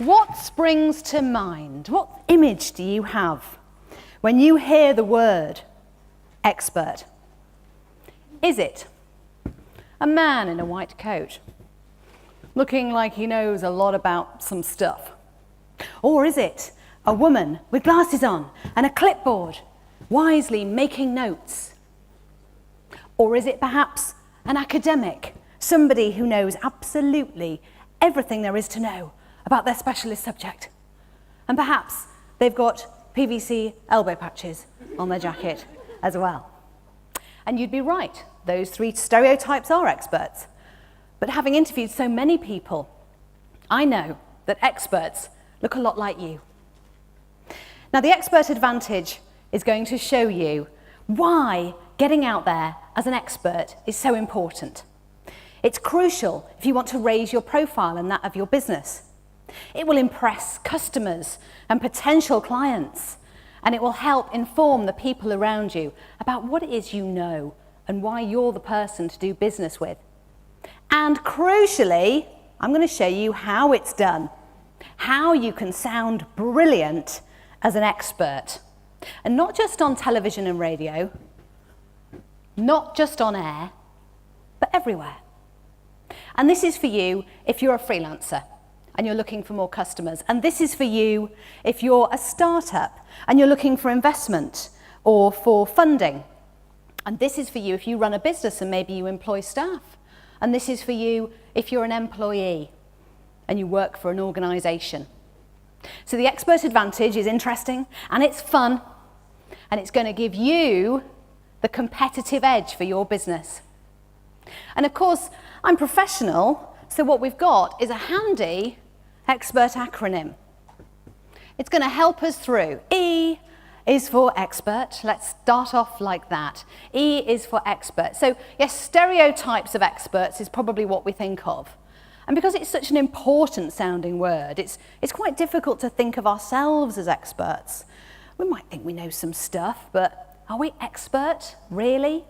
What springs to mind? What image do you have when you hear the word expert? Is it a man in a white coat, looking like he knows a lot about some stuff? Or is it a woman with glasses on and a clipboard, wisely making notes? Or is it perhaps an academic, somebody who knows absolutely everything there is to know about their specialist subject? And perhaps they've got PVC elbow patches on their jacket as well. And you'd be right, those three stereotypes are experts. But having interviewed so many people, I know that experts look a lot like you. Now, the Expert Advantage is going to show you why getting out there as an expert is so important. It's crucial if you want to raise your profile and that of your business. It will impress customers and potential clients, and it will help inform the people around you about what it is you know and why you're the person to do business with. And crucially, I'm going to show you how it's done, how you can sound brilliant as an expert. And not just on television and radio, not just on air, but everywhere. And this is for you if you're a freelancer and you're looking for more customers. And this is for you if you're a startup and you're looking for investment or for funding. And this is for you if you run a business and maybe you employ staff. And this is for you if you're an employee and you work for an organisation. So the Expert Advantage is interesting and it's fun, and it's going to give you the competitive edge for your business. And of course, I'm professional, so what we've got is a handy expert acronym. It's going to help us through. E is for expert. Let's start off like that. E is for expert. So yes, stereotypes of experts is probably what we think of. And because it's such an important sounding word, it's quite difficult to think of ourselves as experts. We might think we know some stuff, but are we expert, really?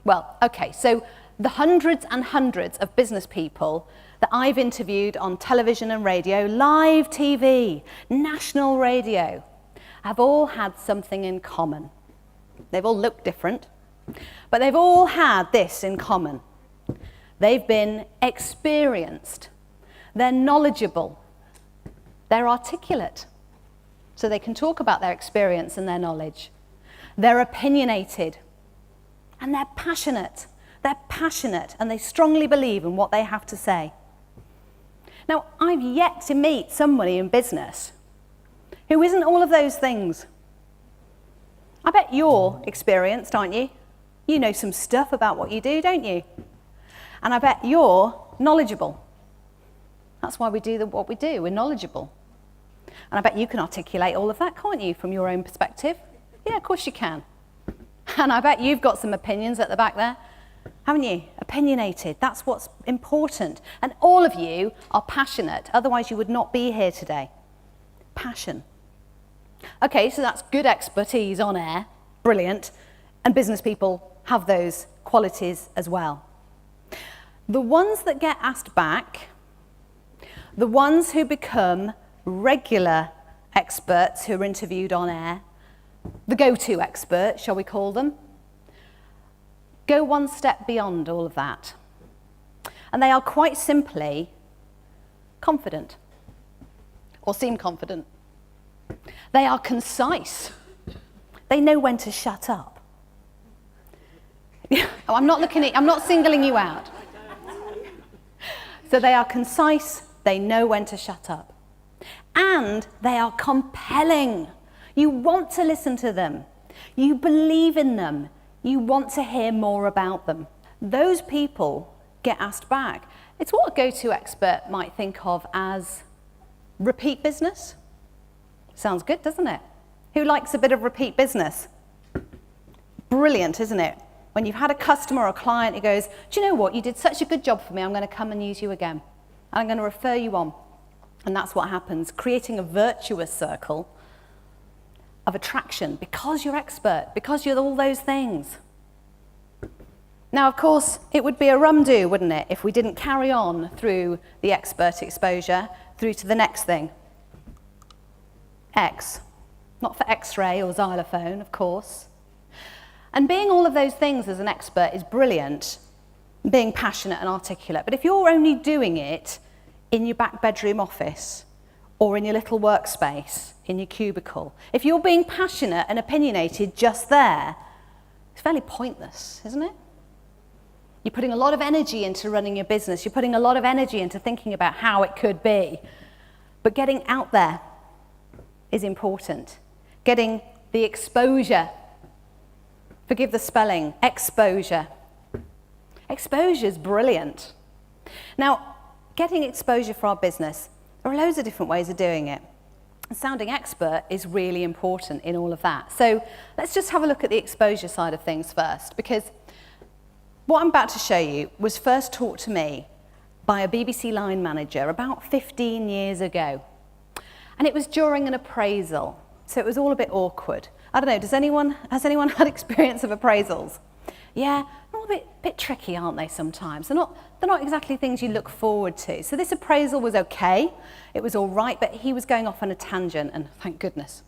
Well, okay, so the hundreds and hundreds of business people that I've interviewed on television and radio, live TV, national radio, have all had something in common. They've all looked different, but they've all had this in common. They've been experienced, they're knowledgeable, they're articulate, so they can talk about their experience and their knowledge. They're opinionated, and they're passionate. They're passionate, and they strongly believe in what they have to say. Now, I've yet to meet somebody in business who isn't all of those things. I bet you're experienced, aren't you? You know some stuff about what you do, don't you? And I bet you're knowledgeable. That's why we do what we do, we're knowledgeable. And I bet you can articulate all of that, can't you, from your own perspective? Yeah, of course you can. And I bet you've got some opinions at the back there, haven't you? Opinionated, that's what's important. And all of you are passionate, otherwise you would not be here today. Passion. Okay, so that's good expertise on air, brilliant. And business people have those qualities as well. The ones that get asked back, the ones who become regular experts who are interviewed on air, the go-to experts, shall we call them, go one step beyond all of that. And they are quite simply confident, or seem confident. They are concise. They know when to shut up. I'm not singling you out. So they are concise, they know when to shut up. And they are compelling. You want to listen to them. You believe in them. You want to hear more about them. Those people get asked back. It's what a go-to expert might think of as repeat business. Sounds good, doesn't it? Who likes a bit of repeat business? Brilliant, isn't it? When you've had a customer or a client who goes, do you know what, you did such a good job for me, I'm going to come and use you again. And I'm going to refer you on. And that's what happens, creating a virtuous circle of attraction because you're expert, because you're all those things. Now, of course, it would be a rum-do, wouldn't it, if we didn't carry on through the expert exposure through to the next thing. X. Not for X-ray or xylophone, of course. And being all of those things as an expert is brilliant, being passionate and articulate. But if you're only doing it in your back bedroom office or in your little workspace, in your cubicle, if you're being passionate and opinionated just there, it's fairly pointless, isn't it? You're putting a lot of energy into running your business. You're putting a lot of energy into thinking about how it could be. But getting out there is important. Getting the exposure. Forgive the spelling, exposure. Exposure is brilliant. Now, getting exposure for our business, there are loads of different ways of doing it. Sounding expert is really important in all of that. So let's just have a look at the exposure side of things first, because what I'm about to show you was first taught to me by a BBC line manager about 15 years ago. And it was during an appraisal, so it was all a bit awkward. I don't know, has anyone had experience of appraisals? Yeah, they're all a bit tricky, aren't they, sometimes? They're not exactly things you look forward to. So this appraisal was okay, it was all right, but he was going off on a tangent, and thank goodness.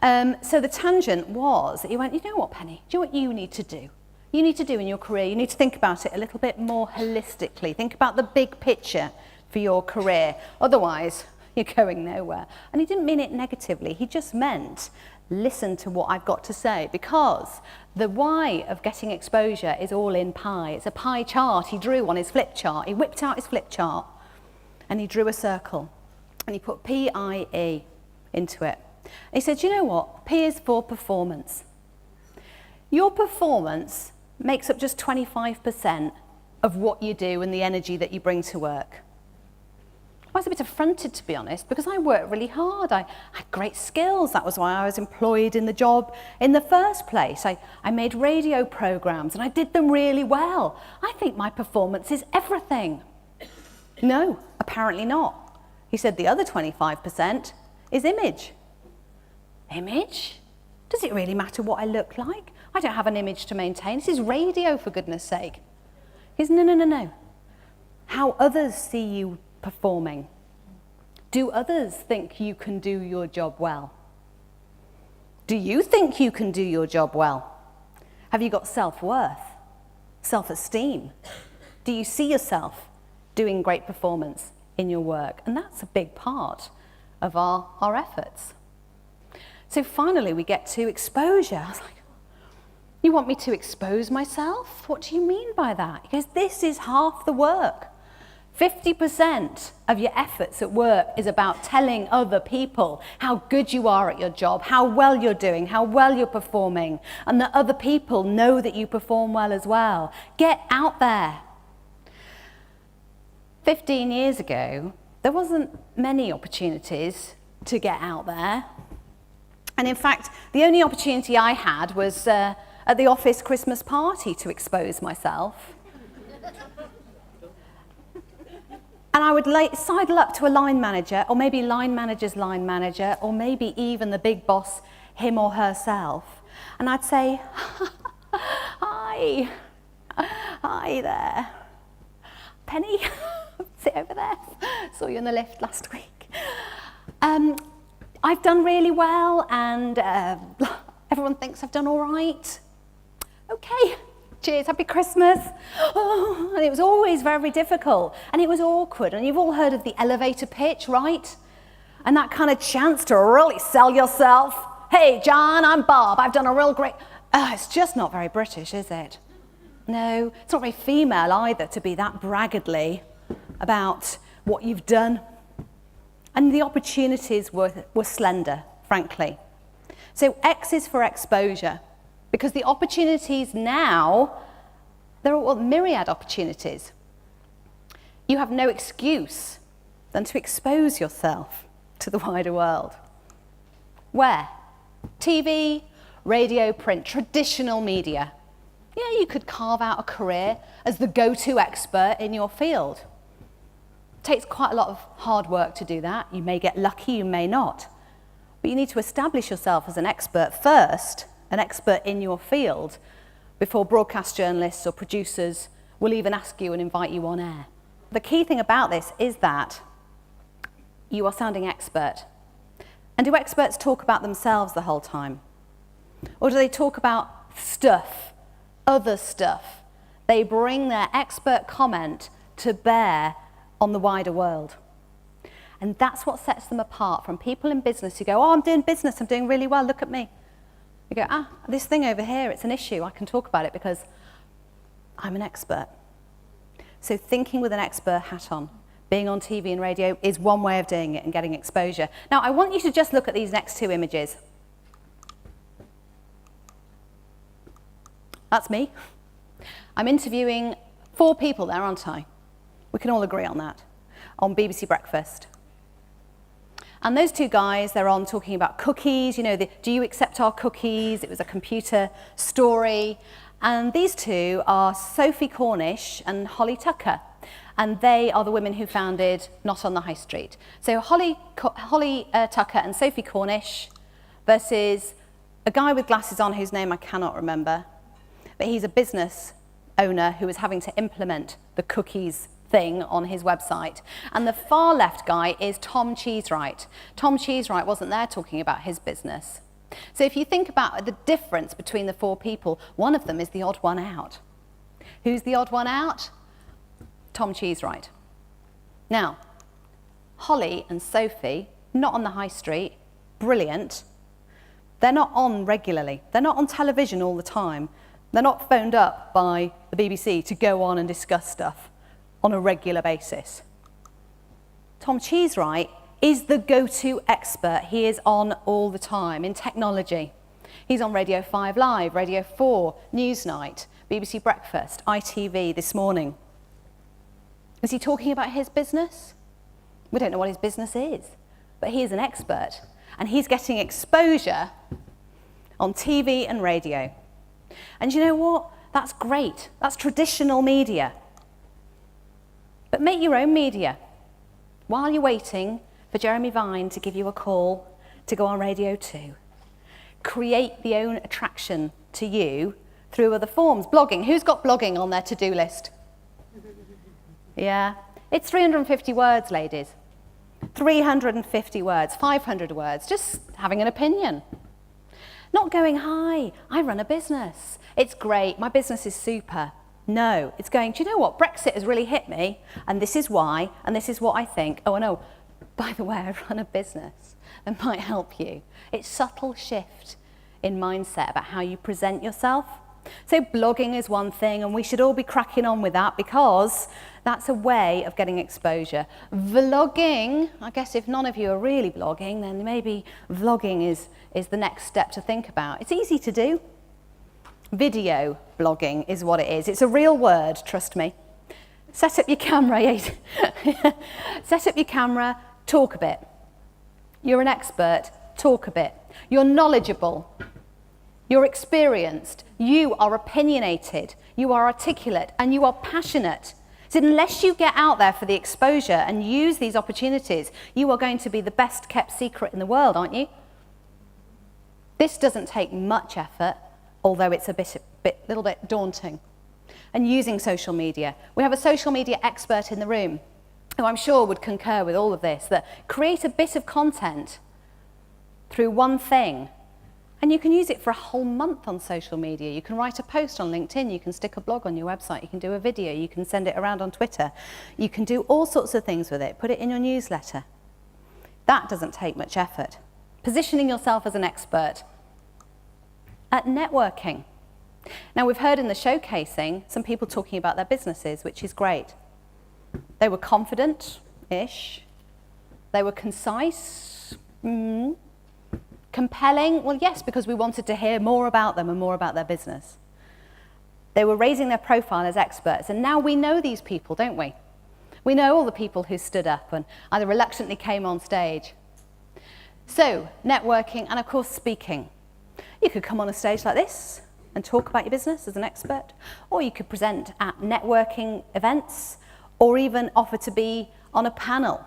So the tangent was that he went, you know what, Penny, do you know what you need to do? You need to do in your career, you need to think about it a little bit more holistically. Think about the big picture for your career. Otherwise, you're going nowhere. And he didn't mean it negatively. He just meant, listen to what I've got to say, because the why of getting exposure is all in pie. It's a pie chart he drew on his flip chart. He whipped out his flip chart and he drew a circle and he put P-I-E into it. And he said, you know what? P is for performance. Your performance makes up just 25% of what you do and the energy that you bring to work. I was a bit affronted, to be honest, because I worked really hard. I had great skills. That was why I was employed in the job in the first place. I made radio programs and I did them really well. I think my performance is everything. No, apparently not. He said the other 25% is image. Image? Does it really matter what I look like? I don't have an image to maintain. This is radio, for goodness sake. He said, no. How others see you performing. Do others think you can do your job well? Do you think you can do your job well? Have you got self-worth, self-esteem? Do you see yourself doing great performance in your work? And that's a big part of our efforts. So finally we get to exposure. I was like, you want me to expose myself? What do you mean by that? He goes, this is half the work. 50% of your efforts at work is about telling other people how good you are at your job, how well you're doing, how well you're performing, and that other people know that you perform well as well. Get out there. 15 years ago, there wasn't many opportunities to get out there. And in fact, the only opportunity I had was at the office Christmas party to expose myself. And I would sidle up to a line manager, or maybe line manager's line manager, or maybe even the big boss, him or herself. And I'd say, hi there. Penny, sit over there. Saw you in the lift last week. I've done really well, and everyone thinks I've done all right. Okay. Cheers, happy Christmas. Oh, and it was always very difficult and it was awkward. And you've all heard of the elevator pitch, right? And that kind of chance to really sell yourself. Hey, John, I'm Bob. I've done a real great... it's just not very British, is it? No, it's not very female either to be that braggadly about what you've done. And the opportunities were slender, frankly. So X is for exposure. Because the opportunities now, there are myriad opportunities. You have no excuse than to expose yourself to the wider world. Where? TV, radio, print, traditional media. Yeah, you could carve out a career as the go-to expert in your field. It takes quite a lot of hard work to do that. You may get lucky, you may not. But you need to establish yourself as an expert first, an expert in your field, before broadcast journalists or producers will even ask you and invite you on air. The key thing about this is that you are sounding expert. And do experts talk about themselves the whole time? Or do they talk about stuff, other stuff? They bring their expert comment to bear on the wider world. And that's what sets them apart from people in business who go, oh, I'm doing business, I'm doing really well, look at me. You go, this thing over here, it's an issue, I can talk about it because I'm an expert. So thinking with an expert hat on, being on TV and radio is one way of doing it and getting exposure. Now, I want you to just look at these next two images. That's me. I'm interviewing 4 people there, aren't I? We can all agree on that, on BBC Breakfast. And those 2 guys, they're on talking about cookies, you know, do you accept our cookies? It was a computer story. And these 2 are Sophie Cornish and Holly Tucker. And they are the women who founded Not on the High Street. So Holly Tucker and Sophie Cornish versus a guy with glasses on whose name I cannot remember. But he's a business owner who is having to implement the cookies thing on his website. And the far left guy is Tom Cheesewright. Tom Cheesewright wasn't there talking about his business. So if you think about the difference between the 4 people, one of them is the odd one out. Who's the odd one out? Tom Cheesewright. Now, Holly and Sophie, not on the high street, brilliant. They're not on regularly. They're not on television all the time. They're not phoned up by the BBC to go on and discuss stuff on a regular basis. Tom Cheesewright is the go-to expert. He is on all the time in technology. He's on Radio 5 Live, Radio 4, Newsnight, BBC Breakfast, ITV this morning. Is he talking about his business? We don't know what his business is, but he is an expert, and he's getting exposure on TV and radio. And you know what? That's great. That's traditional media. But make your own media. While you're waiting for Jeremy Vine to give you a call to go on Radio 2, create the own attraction to you through other forms. Blogging. Who's got blogging on their to-do list? Yeah. It's 350 words, ladies. 350 words, 500 words, just having an opinion. Not going, hi, I run a business. It's great, my business is super. No, it's going, do you know what? Brexit has really hit me, and this is why, and this is what I think. Oh, no, by the way, I run a business that might help you. It's subtle shift in mindset about how you present yourself. So blogging is one thing, and we should all be cracking on with that because that's a way of getting exposure. Vlogging, I guess if none of you are really blogging, then maybe vlogging is the next step to think about. It's easy to do. Video blogging is what it is. It's a real word, trust me. Set up your camera, set up your camera, talk a bit. You're an expert, talk a bit. You're knowledgeable. You're experienced, you are opinionated, you are articulate, and you are passionate. So unless you get out there for the exposure and use these opportunities, you are going to be the best kept secret in the world, aren't you? This doesn't take much effort, although it's a little bit daunting. And using social media. We have a social media expert in the room who I'm sure would concur with all of this, that create a bit of content through one thing. And you can use it for a whole month on social media. You can write a post on LinkedIn, you can stick a blog on your website, you can do a video, you can send it around on Twitter. You can do all sorts of things with it, put it in your newsletter. That doesn't take much effort. Positioning yourself as an expert. At networking. Now we've heard in the showcasing some people talking about their businesses, which is great. They were confident-ish. They were concise. Compelling? Well, yes, because we wanted to hear more about them and more about their business. They were raising their profile as experts, and now we know these people, don't we? We know all the people who stood up and either reluctantly came on stage. So, networking and, of course, speaking. You could come on a stage like this and talk about your business as an expert, or you could present at networking events, or even offer to be on a panel.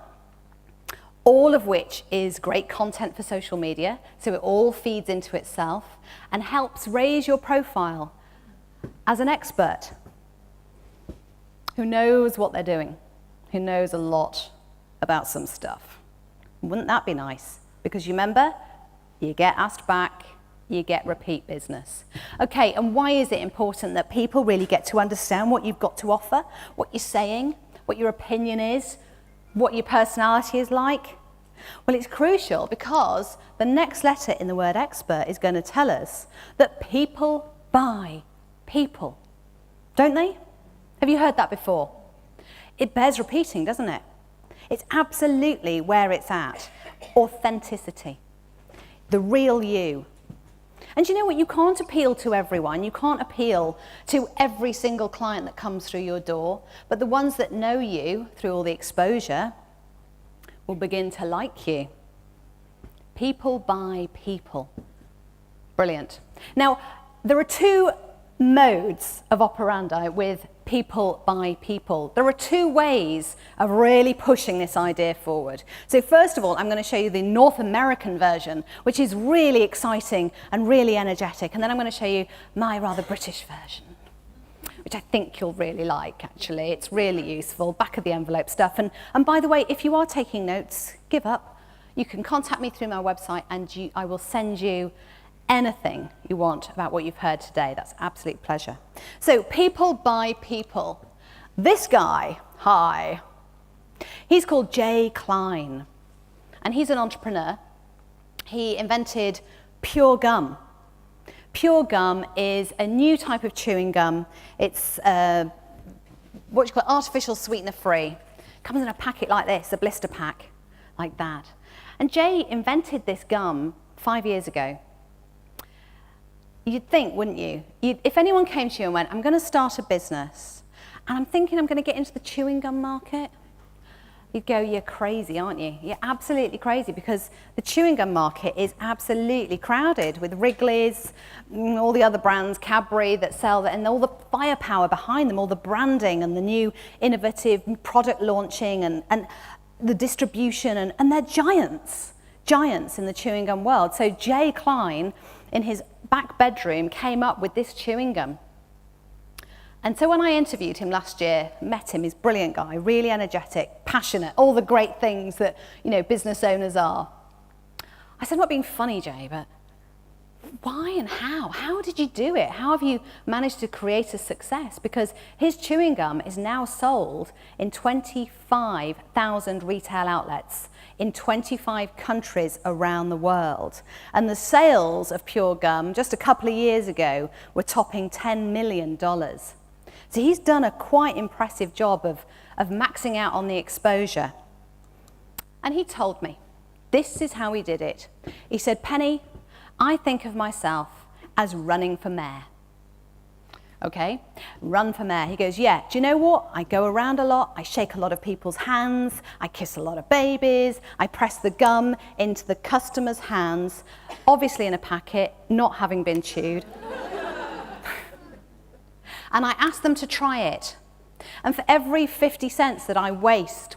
All of which is great content for social media, so it all feeds into itself and helps raise your profile as an expert who knows what they're doing, who knows a lot about some stuff. Wouldn't that be nice? Because you remember, you get asked back, you get repeat business. Okay, and why is it important that people really get to understand what you've got to offer, what you're saying, what your opinion is, what your personality is like? Well, it's crucial because the next letter in the word expert is going to tell us that people buy people, don't they? Have you heard that before? It bears repeating, doesn't it? It's absolutely where it's at. Authenticity. The real you. And you know what? You can't appeal to everyone. You can't appeal to every single client that comes through your door. But the ones that know you through all the exposure will begin to like you. People buy people. Brilliant. Now, there are two modes of operandi with people by people. There are two ways of really pushing this idea forward. So first of all, I'm going to show you the North American version, which is really exciting and really energetic. And then I'm going to show you my rather British version, which I think you'll really like, actually. It's really useful, back of the envelope stuff. And by the way, if you are taking notes, give up. You can contact me through my website and I will send you anything you want about what you've heard today. That's an absolute pleasure. So people buy people. This guy, hi, he's called Jay Klein, and he's an entrepreneur. He invented pure gum. Pure gum is a new type of chewing gum. It's what you call artificial sweetener free. Comes in a packet like this, a blister pack, like that. And Jay invented this gum 5 years ago. You'd think, wouldn't you? If anyone came to you and went, I'm going to start a business, and I'm thinking I'm going to get into the chewing gum market, you'd go, you're crazy, aren't you? You're absolutely crazy, because the chewing gum market is absolutely crowded with Wrigley's, all the other brands, Cadbury that sell that, and all the firepower behind them, all the branding and the new innovative product launching and the distribution, and they're giants in the chewing gum world. So Jay Klein, in his back bedroom, came up with this chewing gum. And so when I interviewed him last year, met him, he's a brilliant guy, really energetic, passionate, all the great things that, you know, business owners are. I said, I'm not being funny, Jay, but why and how? How did you do it? How have you managed to create a success? Because his chewing gum is now sold in 25,000 retail outlets in 25 countries around the world. And the sales of pure gum just a couple of years ago were topping $10 million. So he's done a quite impressive job of maxing out on the exposure. And he told me, this is how he did it. He said, Penny, I think of myself as running for mayor. Okay, run for mayor. He goes, yeah, do you know what? I go around a lot, I shake a lot of people's hands, I kiss a lot of babies, I press the gum into the customer's hands, obviously in a packet, not having been chewed. And I ask them to try it. And for every 50 cents that I waste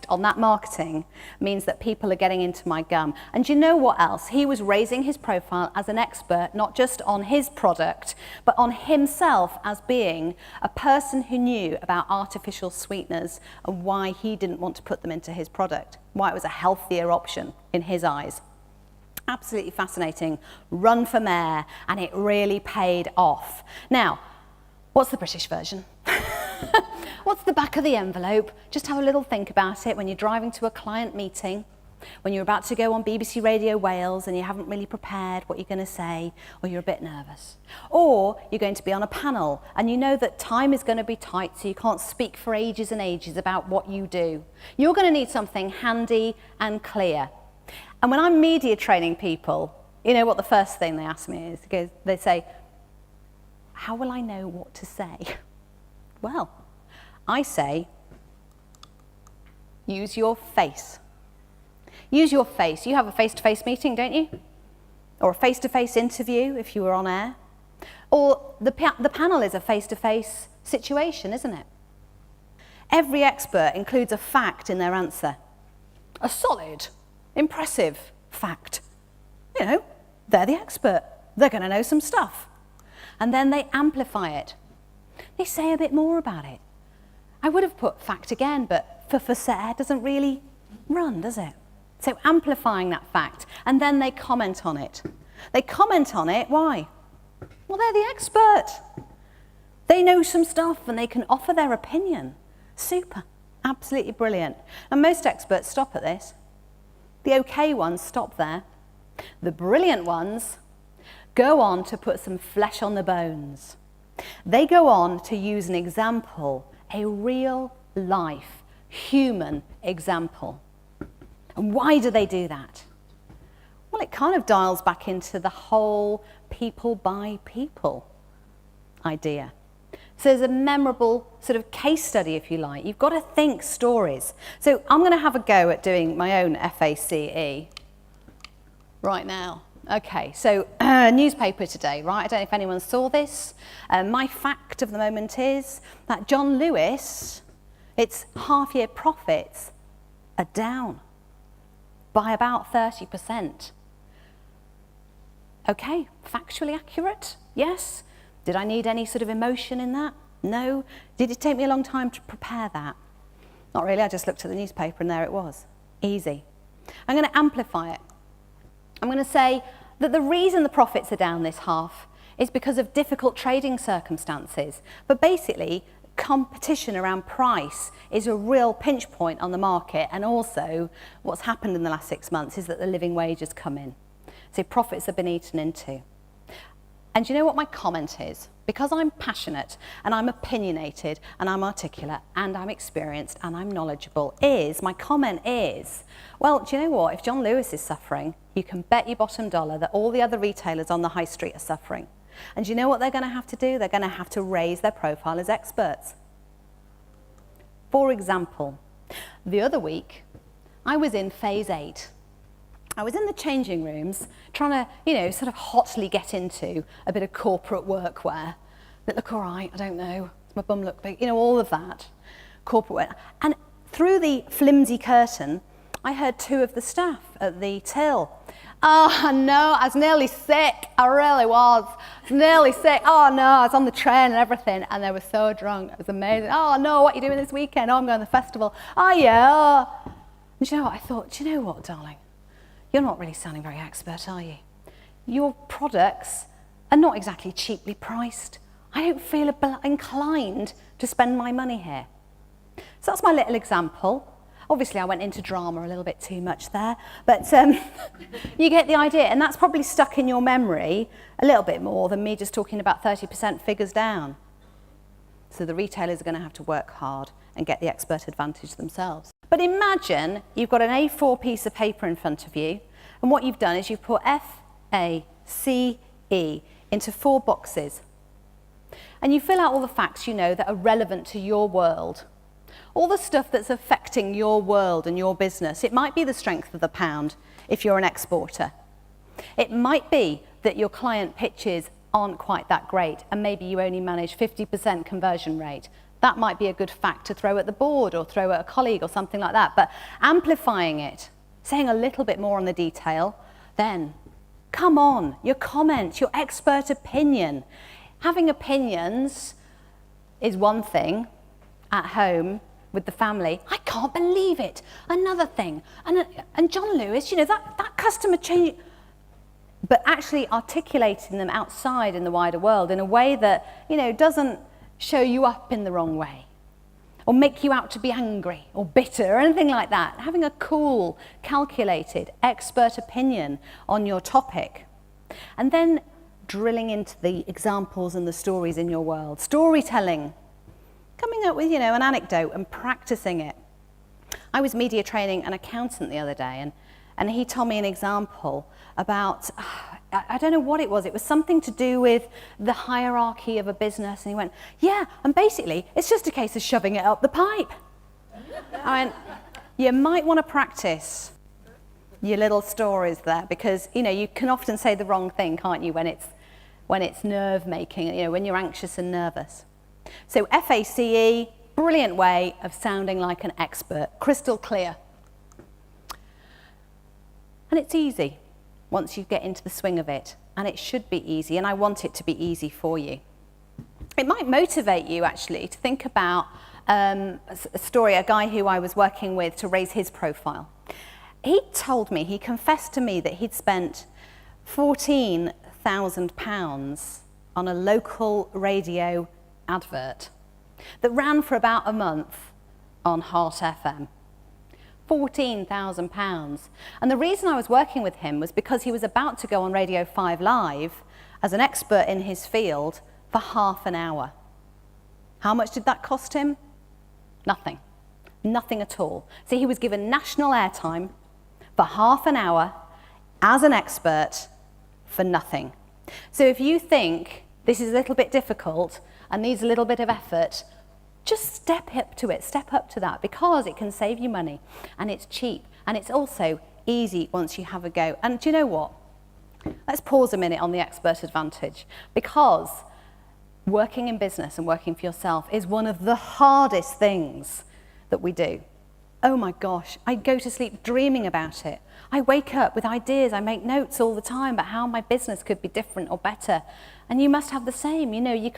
on that marketing means that people are getting into my gum. And you know what else? He was raising his profile as an expert, not just on his product, but on himself as being a person who knew about artificial sweeteners and why he didn't want to put them into his product, why it was a healthier option in his eyes. Absolutely fascinating. Run for mayor, and it really paid off. Now, what's the British version? What's the back of the envelope? Just have a little think about it when you're driving to a client meeting, when you're about to go on BBC Radio Wales and you haven't really prepared what you're going to say, or you're a bit nervous. Or you're going to be on a panel and you know that time is going to be tight, so you can't speak for ages and ages about what you do. You're going to need something handy and clear. And when I'm media training people, you know what the first thing they ask me is? They say, how will I know what to say? Well, I say, use your face. Use your face. You have a face-to-face meeting, don't you? Or a face-to-face interview if you were on air. Or the panel is a face-to-face situation, isn't it? Every expert includes a fact in their answer. A solid, impressive fact. You know, they're the expert. They're going to know some stuff. And then they amplify it. They say a bit more about it. I would have put fact again, but for doesn't really run, does it? So amplifying that fact, and then they comment on it. They comment on it, why? Well, they're the expert. They know some stuff and they can offer their opinion. Super, absolutely brilliant. And most experts stop at this. The okay ones stop there. The brilliant ones go on to put some flesh on the bones. They go on to use an example, a real life, human example. And why do they do that? Well, it kind of dials back into the whole people by people idea. So there's a memorable sort of case study, if you like. You've got to think stories. So I'm going to have a go at doing my own FACE right now. Okay, so newspaper today, right? I don't know if anyone saw this. My fact of the moment is that John Lewis, its half-year profits are down by about 30%. Okay, factually accurate, yes. Did I need any sort of emotion in that? No. Did it take me a long time to prepare that? Not really, I just looked at the newspaper and there it was. Easy. I'm going to amplify it. I'm going to say that the reason the profits are down this half is because of difficult trading circumstances. But basically, competition around price is a real pinch point on the market, and also what's happened in the last 6 months is that the living wage has come in. So profits have been eaten into. And you know what my comment is? Because I'm passionate and I'm opinionated and I'm articulate and I'm experienced and I'm knowledgeable, my comment is, well, do you know what? If John Lewis is suffering, you can bet your bottom dollar that all the other retailers on the high street are suffering. And do you know what they're going to have to do? They're going to have to raise their profile as experts. For example, the other week, I was in phase 8. I was in the changing rooms trying to, sort of hotly get into a bit of corporate workwear. That look all right, I don't know, does my bum look big? All of that, corporate wear. And through the flimsy curtain, I heard 2 of the staff at the till. Oh no, I was nearly sick, I really was. Nearly sick, oh no, I was on the train and everything, and they were so drunk, it was amazing. Oh no, what are you doing this weekend? Oh, I'm going to the festival. Oh yeah. And you know what, I thought, do you know what, darling? You're not really sounding very expert, are you? Your products are not exactly cheaply priced. I don't feel inclined to spend my money here. So that's my little example. Obviously, I went into drama a little bit too much there, but you get the idea, and that's probably stuck in your memory a little bit more than me just talking about 30% figures down. So the retailers are going to have to work hard and get the expert advantage themselves. But imagine you've got an A4 piece of paper in front of you, and what you've done is you've put FACE into 4 boxes. And you fill out all the facts you know that are relevant to your world. All the stuff that's affecting your world and your business. It might be the strength of the pound if you're an exporter. It might be that your client pitches aren't quite that great and maybe you only manage 50% conversion rate. That might be a good fact to throw at the board or throw at a colleague or something like that. But amplifying it, saying a little bit more on the detail, then come on, your comments, your expert opinion. Having opinions is one thing at home with the family. I can't believe it. Another thing. And John Lewis, that customer change. But actually articulating them outside in the wider world in a way that, doesn't show you up in the wrong way or make you out to be angry or bitter or anything like that. Having a cool, calculated, expert opinion on your topic. And then drilling into the examples and the stories in your world. Storytelling. Coming up with, an anecdote and practicing it. I was media training an accountant the other day, and he told me an example about, I don't know what it was. It was something to do with the hierarchy of a business. And he went, yeah, and basically, it's just a case of shoving it up the pipe. I went, you might want to practice your little stories there, because, you can often say the wrong thing, can't you, when it's nerve-making, when you're anxious and nervous. So FACE, brilliant way of sounding like an expert, crystal clear. And it's easy once you get into the swing of it, and it should be easy, and I want it to be easy for you. It might motivate you actually to think about a story, a guy who I was working with to raise his profile. he told me, he confessed to me that he'd spent £14,000 on a local radio advert that ran for about a month on Heart FM. £14,000. And the reason I was working with him was because he was about to go on Radio 5 Live as an expert in his field for half an hour. How much did that cost him? Nothing. Nothing at all. So he was given national airtime for half an hour as an expert for nothing. So if you think this is a little bit difficult and needs a little bit of effort, just step up to it, step up to that, because it can save you money and it's cheap and it's also easy once you have a go. And do you know what? Let's pause a minute on the expert advantage, because working in business and working for yourself is one of the hardest things that we do. Oh my gosh, I go to sleep dreaming about it. I wake up with ideas, I make notes all the time about how my business could be different or better. And you must have the same, you know, your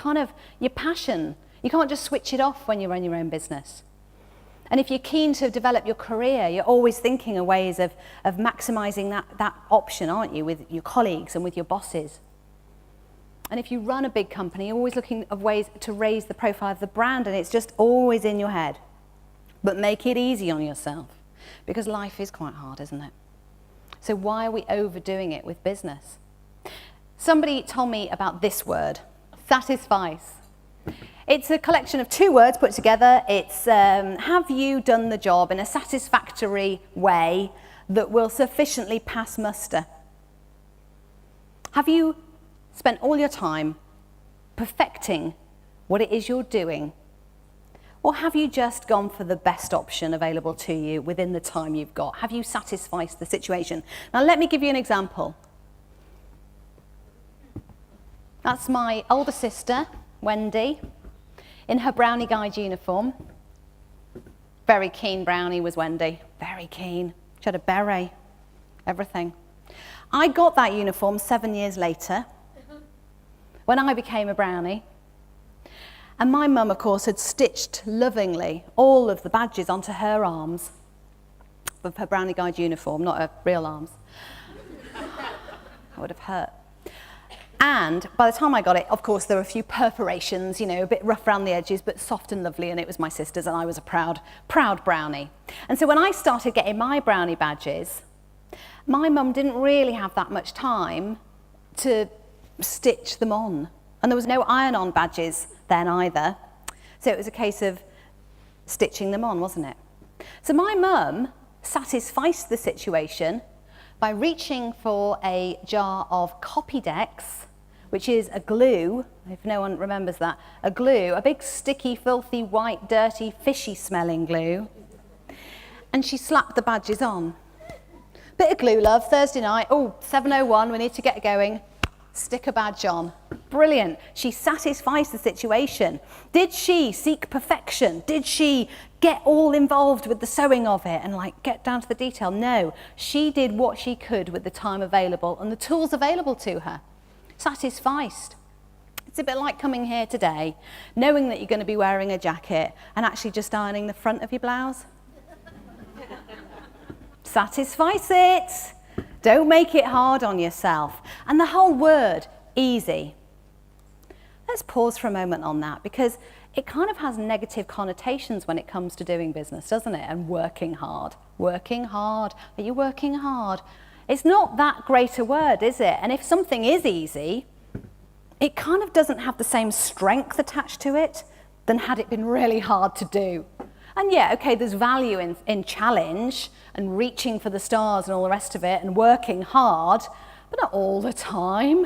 passion, you can't just switch it off when you run your own business. And if you're keen to develop your career, you're always thinking of ways of maximising that option, aren't you, with your colleagues and with your bosses. And if you run a big company, you're always looking of ways to raise the profile of the brand, and it's just always in your head. But make it easy on yourself, because life is quite hard, isn't it? So why are we overdoing it with business? Somebody told me about this word, Satisfice. It's a collection of two words put together. It's have you done the job in a satisfactory way that will sufficiently pass muster? Have you spent all your time perfecting what it is you're doing? Or have you just gone for the best option available to you within the time you've got? Have you satisfied the situation? Now let me give you an example. That's my older sister, Wendy, in her Brownie Guide uniform. Very keen brownie was Wendy, very keen. She had a beret, everything. I got that uniform 7 years later when I became a brownie. And my mum, of course, had stitched lovingly all of the badges onto her arms of her Brownie Guide uniform, not her real arms. That would have hurt. And by the time I got it, of course, there were a few perforations, you know, a bit rough around the edges, but soft and lovely, and it was my sister's, and I was a proud brownie. And so when I started getting my brownie badges, my mum didn't really have that much time to stitch them on. And there was no iron-on badges then either. So it was a case of stitching them on, wasn't it? So my mum satisfied the situation by reaching for a jar of Copydex, which is a glue, if no one remembers that, a glue, a big sticky, filthy, white, dirty, fishy smelling glue. And she slapped the badges on. Bit of glue, love, Thursday night, 7:01, we need to get going. Stick a badge on. Brilliant. She satisfies the situation. Did she seek perfection? Did she get all involved with the sewing of it and get down to the detail? No. She did what she could with the time available and the tools available to her. Satisficed. It's a bit like coming here today, knowing that you're going to be wearing a jacket and actually just ironing the front of your blouse. Satisfice it. Don't make it hard on yourself. And the whole word, easy. Let's pause for a moment on that, because it kind of has negative connotations when it comes to doing business, doesn't it? And working hard. Working hard. Are you working hard? It's not that great a word, is it? And if something is easy, it kind of doesn't have the same strength attached to it than had it been really hard to do. And yeah, okay, there's value in challenge and reaching for the stars and all the rest of it and working hard, but not all the time.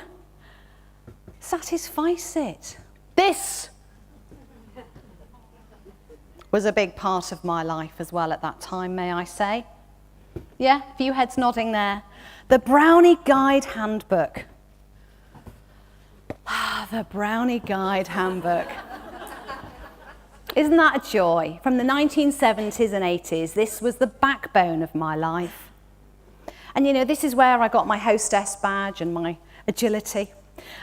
Satisfice it. This was a big part of my life as well at that time, may I say. Yeah, a few heads nodding there. The Brownie Guide Handbook. The Brownie Guide Handbook. Isn't that a joy? From the 1970s and 80s, this was the backbone of my life. And you know, this is where I got my hostess badge and my agility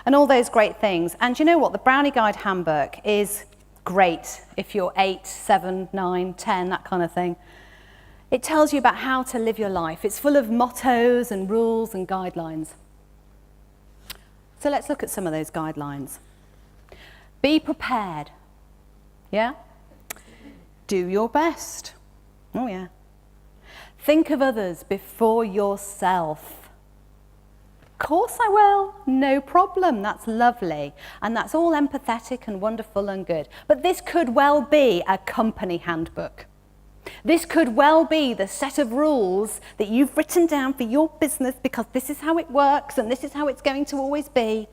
and all those great things. And you know what? The Brownie Guide Handbook is great if you're 8, 7, 9, 10, that kind of thing. It tells you about how to live your life. It's full of mottos and rules and guidelines. So let's look at some of those guidelines. Be prepared. Yeah? Do your best. Oh yeah. Think of others before yourself. Of course I will. No problem. That's lovely. And that's all empathetic and wonderful and good. But this could well be a company handbook. This could well be the set of rules that you've written down for your business because this is how it works and this is how it's going to always be.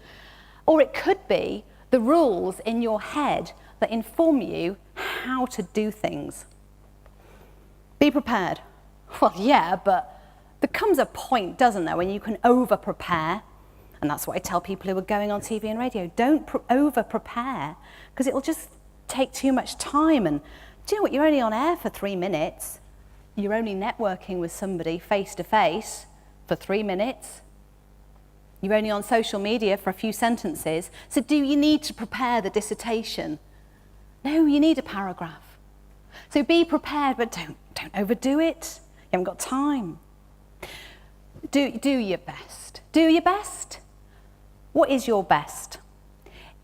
Or it could be the rules in your head that inform you how to do things. Be prepared. Well, yeah, but there comes a point, doesn't there, when you can over-prepare. And that's what I tell people who are going on TV and radio. Don't over-prepare because it'll just take too much time. And do you know what? You're only on air for 3 minutes. You're only networking with somebody face-to-face for 3 minutes. You're only on social media for a few sentences. So do you need to prepare the dissertation? No, you need a paragraph. So be prepared, but don't overdo it. You haven't got time. Do your best. Do your best. What is your best?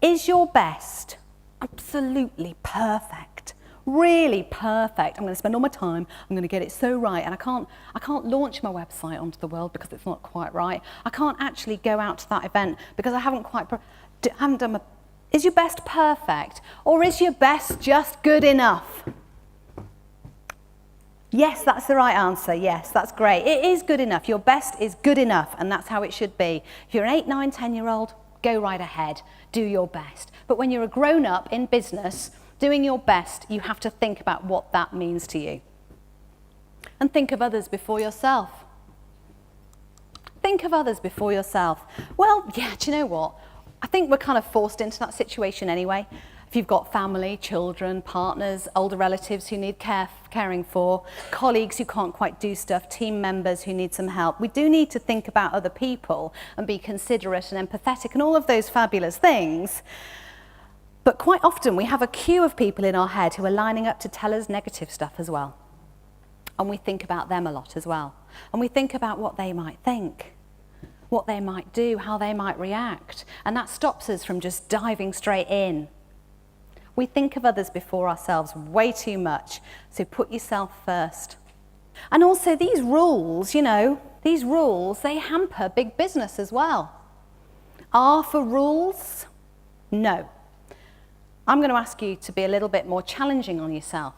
Is your best absolutely perfect? Really perfect. I'm going to spend all my time. I'm going to get it so right, and I can't launch my website onto the world because it's not quite right. I can't actually go out to that event because I haven't done my. Is your best perfect, or is your best just good enough? Yes, that's the right answer. Yes, that's great. It is good enough. Your best is good enough, and that's how it should be. If you're an 8, 9, 10-year-old, go right ahead. Do your best. But when you're a grown-up in business, doing your best, you have to think about what that means to you. And think of others before yourself. Think of others before yourself. Well, yeah, do you know what? I think we're kind of forced into that situation anyway. If you've got family, children, partners, older relatives who need caring for, colleagues who can't quite do stuff, team members who need some help, we do need to think about other people and be considerate and empathetic and all of those fabulous things. But quite often we have a queue of people in our head who are lining up to tell us negative stuff as well. And we think about them a lot as well. And we think about what they might think, what they might do, how they might react. And that stops us from just diving straight in. We think of others before ourselves way too much, so put yourself first. And also these rules, these rules, they hamper big business as well. Are for rules? No. I'm going to ask you to be a little bit more challenging on yourself.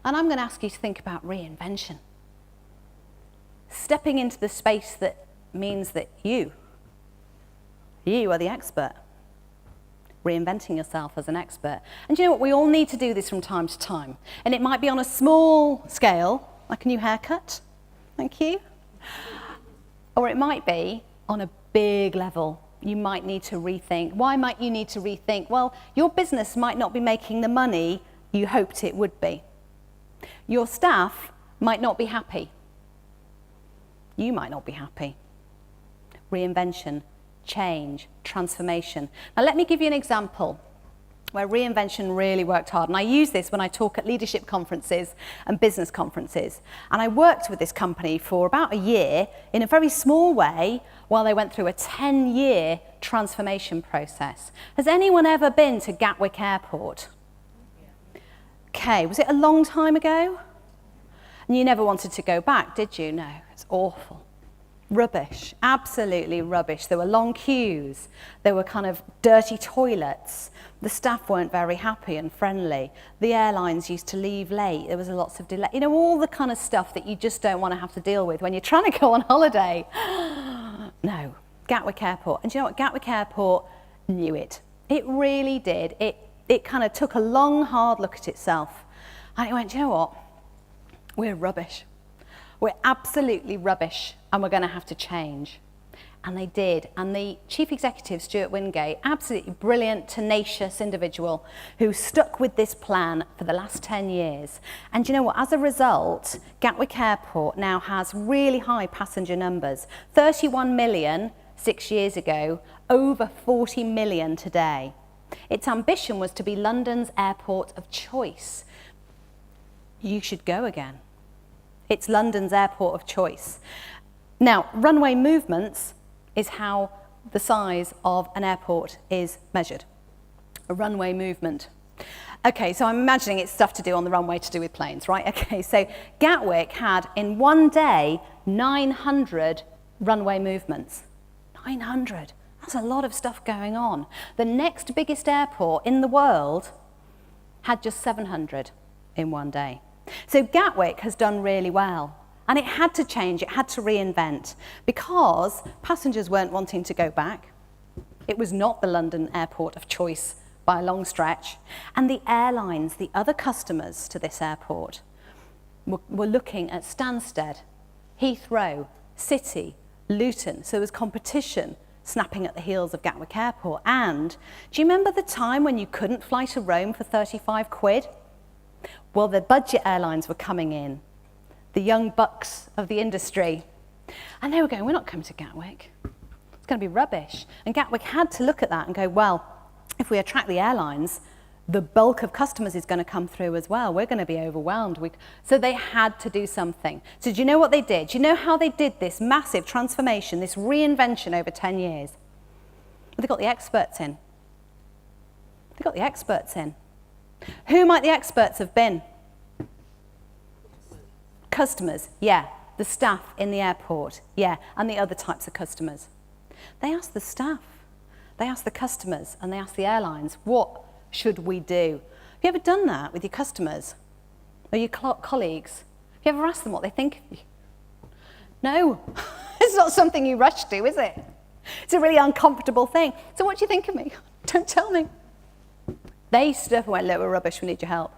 And I'm going to ask you to think about reinvention. Stepping into the space that means that you are the expert. Reinventing yourself as an expert. And you know what? We all need to do this from time to time. And it might be on a small scale, like a new haircut. Thank you. Or it might be on a big level. You might need to rethink. Why might you need to rethink? Well, your business might not be making the money you hoped it would be. Your staff might not be happy. You might not be happy. Reinvention. Change, transformation. Now let me give you an example where reinvention really worked hard. And I use this when I talk at leadership conferences and business conferences. And I worked with this company for about a year in a very small way while they went through a 10-year transformation process. Has anyone ever been to Gatwick Airport? Okay, was it a long time ago? And you never wanted to go back, did you? No, it's awful. Rubbish, absolutely rubbish. There were long queues, there were kind of dirty toilets, the staff weren't very happy and friendly, the airlines used to leave late, there was lots of delay, all the kind of stuff that you just don't want to have to deal with when you're trying to go on holiday. No, Gatwick Airport. And do you know what? Gatwick Airport knew it. It really did. It kind of took a long, hard look at itself. And it went, do you know what? We're rubbish. We're absolutely rubbish and we're going to have to change. And they did. And the chief executive, Stuart Wingate, absolutely brilliant, tenacious individual who stuck with this plan for the last 10 years. And you know what? As a result, Gatwick Airport now has really high passenger numbers. 31 million 6 years ago, over 40 million today. Its ambition was to be London's airport of choice. You should go again. It's London's airport of choice. Now, runway movements is how the size of an airport is measured. A runway movement. Okay, so I'm imagining it's stuff to do on the runway to do with planes, right? Okay, so Gatwick had in one day 900 runway movements. 900. That's a lot of stuff going on. The next biggest airport in the world had just 700 in one day. So Gatwick has done really well. And it had to change, it had to reinvent, because passengers weren't wanting to go back. It was not the London airport of choice by a long stretch. And the airlines, the other customers to this airport, were looking at Stansted, Heathrow, City, Luton. So there was competition snapping at the heels of Gatwick Airport. And do you remember the time when you couldn't fly to Rome for 35 quid? Well, the budget airlines were coming in, the young bucks of the industry. And they were going, we're not coming to Gatwick. It's going to be rubbish. And Gatwick had to look at that and go, well, if we attract the airlines, the bulk of customers is going to come through as well. We're going to be overwhelmed. So they had to do something. So do you know what they did? Do you know how they did this massive transformation, this reinvention over 10 years? Well, they got the experts in. They got the experts in. Who might the experts have been? Customers, yeah. The staff in the airport, yeah. And the other types of customers. They asked the staff, they asked the customers, and they asked the airlines, what should we do? Have you ever done that with your customers or your colleagues? Have you ever asked them what they think of you? No, it's not something you rush to, is it? It's a really uncomfortable thing. So what do you think of me? Don't tell me. They stood up and went, look, we're rubbish, we need your help.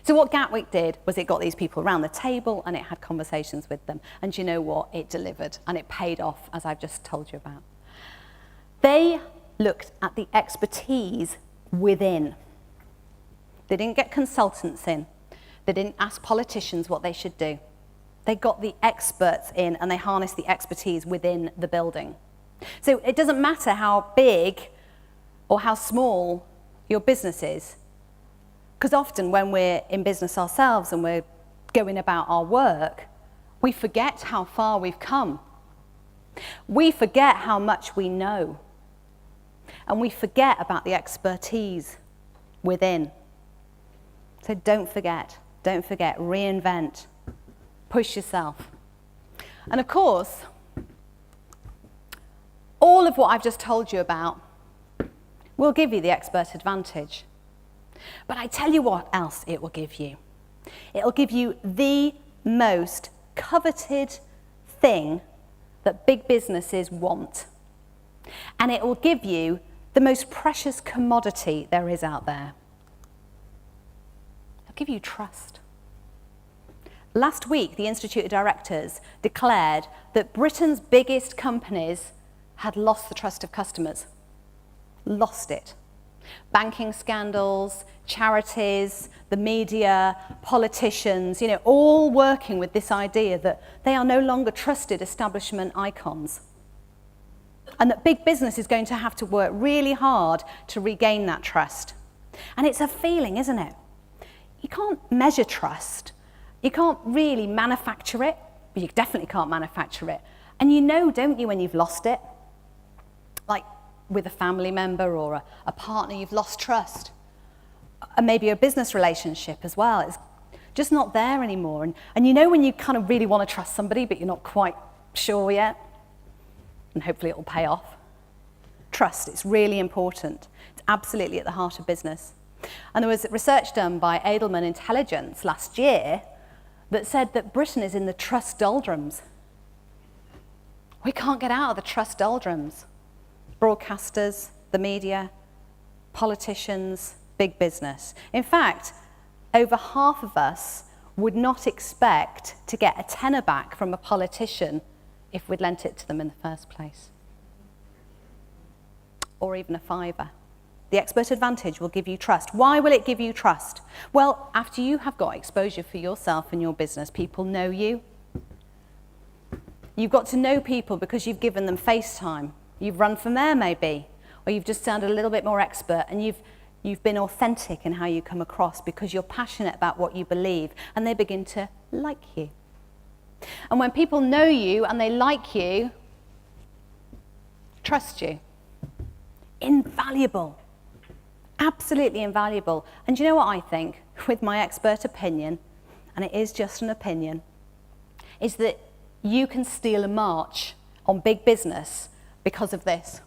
So what Gatwick did was it got these people around the table and it had conversations with them. And you know what? It delivered and it paid off, as I've just told you about. They looked at the expertise within. They didn't get consultants in. They didn't ask politicians what they should do. They got the experts in and they harnessed the expertise within the building. So it doesn't matter how big or how small your business is, because often when we're in business ourselves and we're going about our work, we forget how far we've come. We forget how much we know. And we forget about the expertise within. So don't forget, reinvent, push yourself. And of course, all of what I've just told you about will give you the expert advantage. But I tell you what else it will give you. It'll give you the most coveted thing that big businesses want. And it will give you the most precious commodity there is out there. It'll give you trust. Last week, the Institute of Directors declared that Britain's biggest companies had lost the trust of customers. Lost it. Banking scandals, charities, the media, politicians, all working with this idea that they are no longer trusted establishment icons. And that big business is going to have to work really hard to regain that trust. And it's a feeling, isn't it? You can't measure trust. You can't really manufacture it, but you definitely can't manufacture it. And you know, don't you, when you've lost it? Like with a family member or a partner, you've lost trust. And maybe a business relationship as well. It's just not there anymore. And you know when you kind of really want to trust somebody, but you're not quite sure yet? And hopefully it will pay off. Trust, it's really important. It's absolutely at the heart of business. And there was research done by Edelman Intelligence last year that said that Britain is in the trust doldrums. We can't get out of the trust doldrums. Broadcasters, the media, politicians, big business. In fact, over half of us would not expect to get a tenner back from a politician if we'd lent it to them in the first place. Or even a fiver. The expert advantage will give you trust. Why will it give you trust? Well, after you have got exposure for yourself and your business, people know you. You've got to know people because you've given them face time. You've run from there maybe, or you've just sounded a little bit more expert and you've been authentic in how you come across because you're passionate about what you believe, and they begin to like you. And when people know you and they like you, trust you. Invaluable. Absolutely invaluable. And you know what I think, with my expert opinion, and it is just an opinion, is that you can steal a march on big business because of this.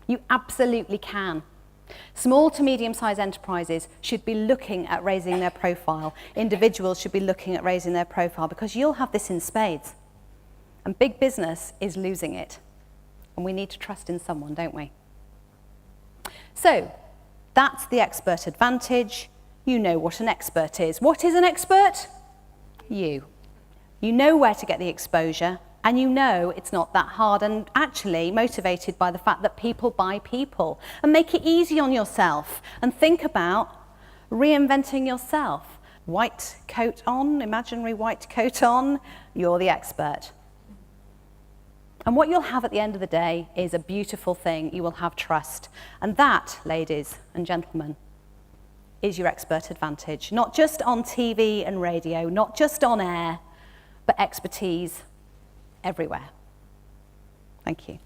You absolutely can. Small to medium-sized enterprises should be looking at raising their profile. Individuals should be looking at raising their profile because you'll have this in spades. And big business is losing it. And we need to trust in someone, don't we? So, that's the expert advantage. You know what an expert is. What is an expert? You. You know where to get the exposure, and you know it's not that hard, and actually motivated by the fact that people buy people. And make it easy on yourself, and think about reinventing yourself. White coat on, imaginary white coat on, you're the expert. And what you'll have at the end of the day is a beautiful thing. You will have trust. And that, ladies and gentlemen, is your expert advantage. Not just on TV and radio, not just on air, but expertise everywhere. Thank you.